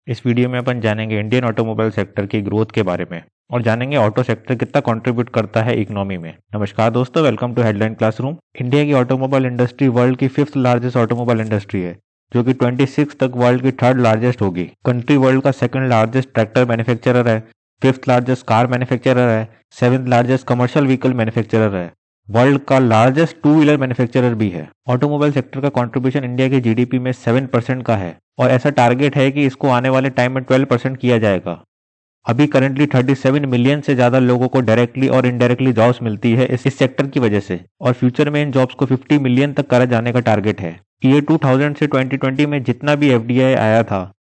इस वीडियो में अपन जानेंगे इंडियन ऑटोमोबाइल सेक्टर की ग्रोथ के बारे में और जानेंगे ऑटो सेक्टर कितना कंट्रीब्यूट करता है इकोनॉमी में। नमस्कार दोस्तों, welcome to headline classroom. India की ऑटोमोबाइल इंडस्ट्री वर्ल्ड की 5th लार्जेस्ट ऑटोमोबाइल इंडस्ट्री है, जो कि 26 तक वर्ल्ड की 3rd लार्जेस्ट होगी। कंट्री वर्ल्ड का 2nd लार्जेस्ट ट्रैक्टर मैन्युफैक्चरर है, 5th लार्जेस्ट कार मैन्युफैक्चरर है, 7th largest commercial vehicle manufacturer है, वर्ल्ड का लार्जेस्ट 2 व्हीलर मैन्युफैक्चरर भी है। ऑटोमोबाइल सेक्टर का कंट्रीब्यूशन इंडिया के जीडीपी में 7% का है और ऐसा टारगेट है कि इसको आने वाले टाइम में 12% किया जाएगा। अभी करंटली 37 मिलियन से ज्यादा लोगों को डायरेक्टली और इनडायरेक्टली जॉब्स मिलती है इस सेक्टर की वजह से, और फ्यूचर में इन जॉब्स को 50 मिलियन तक करा जाने का टारगेट है। ईयर 2000 से 2020 में जितना भी एफडीआई आया था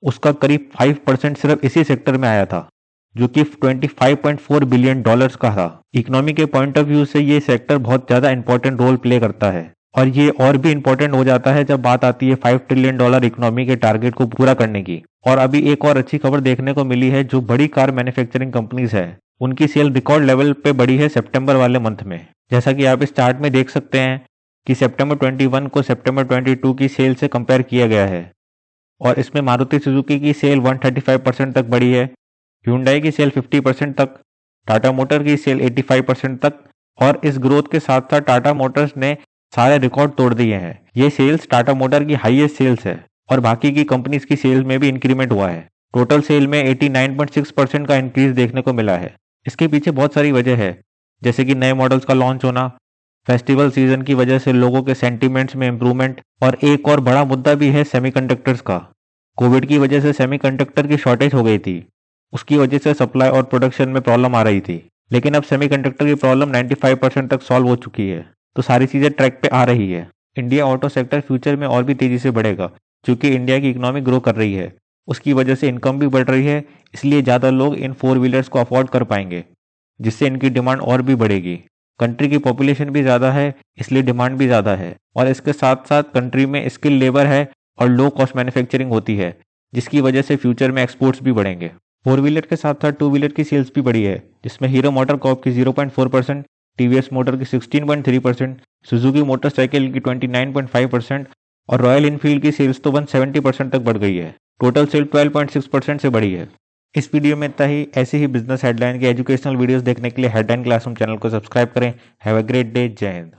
उसका करीब 5% सिर्फ इसी सेक्टर में आया था, जो कि $25.4 बिलियन का था। इकोनॉमी के पॉइंट ऑफ व्यू से ये सेक्टर बहुत ज्यादा इंपॉर्टेंट रोल प्ले करता है, और ये और भी इंपॉर्टेंट हो जाता है जब बात आती है $5 ट्रिलियन इकोनॉमी के टारगेट को पूरा करने की। और अभी एक और अच्छी खबर देखने को मिली है, जो बड़ी कार मैन्युफैक्चरिंग कंपनीज है उनकी सेल रिकॉर्ड लेवल पे बढ़ी है सितंबर वाले मंथ में। जैसा कि आप इस चार्ट में देख सकते हैं कि सितंबर 21 को सितंबर 22 की सेल से कंपेयर किया गया है, और इसमें मारुति सुजुकी की सेल 135% तक बढ़ी है, Hyundai की सेल 50% तक, टाटा मोटर की सेल 85% तक। और इस ग्रोथ के साथ साथ टाटा मोटर्स ने सारे रिकॉर्ड तोड़ दिए हैं। ये सेल्स टाटा मोटर की हाईएस्ट सेल्स है, और बाकी की कंपनीज की सेल में भी इंक्रीमेंट हुआ है। टोटल सेल में 89.6% का इंक्रीज देखने को मिला है। इसके पीछे बहुत सारी वजह है, जैसे कि नए मॉडल्स का लॉन्च होना, फेस्टिवल सीजन की वजह से लोगों के सेंटीमेंट्स में इंप्रूवमेंट, और एक और बड़ा मुद्दा भी है सेमीकंडक्टर्स का। कोविड की वजह से सेमीकंडक्टर की शॉर्टेज हो गई थी, उसकी वजह से सप्लाई और प्रोडक्शन में प्रॉब्लम आ रही थी, लेकिन अब सेमीकंडक्टर की प्रॉब्लम 95% तक सॉल्व हो चुकी है, तो सारी चीजें ट्रैक पे आ रही है। इंडिया ऑटो सेक्टर फ्यूचर में और भी तेजी से बढ़ेगा, क्योंकि इंडिया की इकोनॉमी ग्रो कर रही है, उसकी वजह से इनकम भी बढ़ रही है, इसलिए ज्यादा लोग इन 4 व्हीलर्स को अफोर्ड कर पाएंगे, जिससे इनकी डिमांड और भी बढ़ेगी। कंट्री की पॉपुलेशन भी ज्यादा है, इसलिए डिमांड भी ज्यादा है, और इसके साथ साथ कंट्री में स्किल लेबर है और लो कॉस्ट मैन्युफैक्चरिंग होती है, जिसकी वजह से फ्यूचर में एक्सपोर्ट्स भी बढ़ेंगे। 4 व्हीलर के साथ साथ 2 व्हीलर की सेल्स भी बढ़ी है, जिसमें हीरो मोटर कॉर्प की 0.4%, टीवीएस मोटर की 16.3%, सुजुकी मोटरसाइकिल की 29.5% और रॉयल इनफील्ड की सेल्स तो 170% तक बढ़ गई है। टोटल सेल 12.6% से बढ़ी है। इस वीडियो में इतना ही। ऐसे ही बिजनेस हेडलाइन के एजुकेशनल वीडियोस देखने के लिए हेडलाइन क्लासरूम चैनल को सब्सक्राइब करें। Have a great day. जय हिंद।